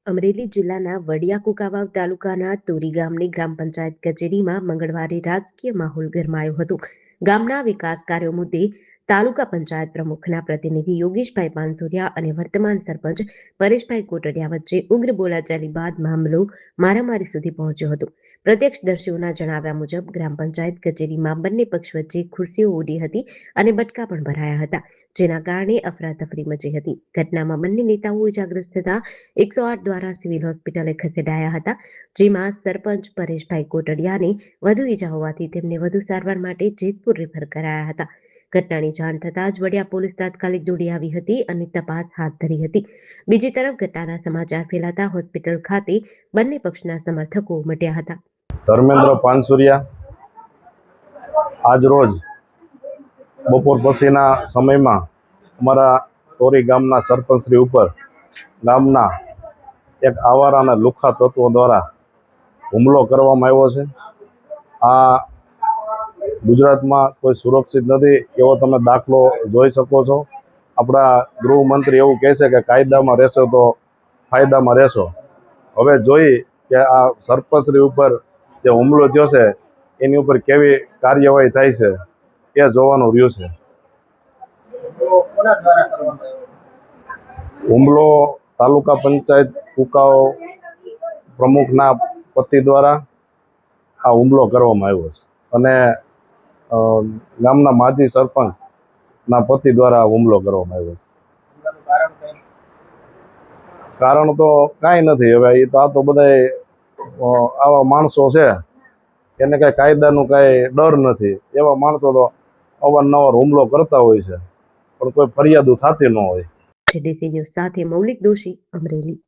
અમરેલી જિલ્લાના વડિયા કુકાવાવ તાલુકાના તોરી ગામની ગ્રામ પંચાયત કચેરીમાં મંગળવારે રાજકીય માહોલ ગરમાયો હતો. ગામના વિકાસ કાર્યો મુદ્દે તાલુકા પંચાયત પ્રમુખના પ્રતિનિધિ યોગેશભાઈ પાનસુરિયા અને વર્તમાન સરપંચ પરેશભાઈ કોટડિયા વચ્ચે ઉગ્ર બોલાચાલી બાદ મામલો મારામારી સુધી પહોંચ્યો હતો. પ્રત્યક્ષદર્શીઓના જણાવ્યા મુજબ ગ્રામ પંચાયત કચેરીમાં બંને પક્ષ વચ્ચે ખુરશીઓ ઉડી હતી અને બટકા પણ ભરાયા હતા, જેના કારણે અફરાતફરી મચી હતી. ઘટનામાં બંને નેતાઓ ઇજાગ્રસ્ત થતા 108 દ્વારા સિવિલ હોસ્પિટલે ખસેડાયા હતા, જેમાં સરપંચ પરેશભાઈ કોટડિયાને વધુ ઈજા હોવાથી તેમને વધુ સારવાર માટે જેતપુર રેફર કરાયા હતા. ઘટનાની જાણ થતાં જ વડિયા પોલીસ તાત્કાલિક દોડી આવી હતી અને તપાસ હાથ ધરી હતી. બીજી તરફ ઘટનાના સમાચાર ફેલાતા હોસ્પિટલ ખાતે બંને પક્ષના સમર્થકો ઉમટ્યા હતા. ધર્મેન્દ્ર પાનસુરિયા આજ રોજ બપોર પછીના સમયમાં અમારા તોરી ગામના સરપંચશ્રી ઉપર ગામના એક આવારા અને લુખ્ખા તત્વો દ્વારા હુમલો કરવામાં આવ્યો છે. આ ગુજરાતમાં કોઈ સુરક્ષિત નથી એવો તમે દાખલો જોઈ શકો છો. આપણા ગૃહમંત્રી એવું કહે છે કે કાયદામાં રહેશો તો ફાયદામાં રહેશો. હવે જોઈ કે આ સરપંચશ્રી ઉપર જે હુમલો થયો છે એની ઉપર કેવી કાર્યવાહી થાય છે એ જોવાનું રહ્યું છે. હુમલો તાલુકા પંચાયત કુકાઓ પ્રમુખના પતિ દ્વારા આ હુમલો કરવામાં આવ્યો છે અને ગામના માજી સરપંચના પતિ દ્વારા હુમલો કરવામાં આવ્યો છે. કારણ તો કાંઈ નથી. હવે એ તો આ તો બધા આવા માણસો છે, એને કાંઈ કાયદાનું કાંઈ ડર નથી. એવા માણસો તો અવારનવાર હુમલો કરતા હોય છે, પણ કોઈ ફરિયાદો થતી ન હોય. જેડીસી ન્યૂઝ સાથે મૌલિક દોશી, અમરેલી.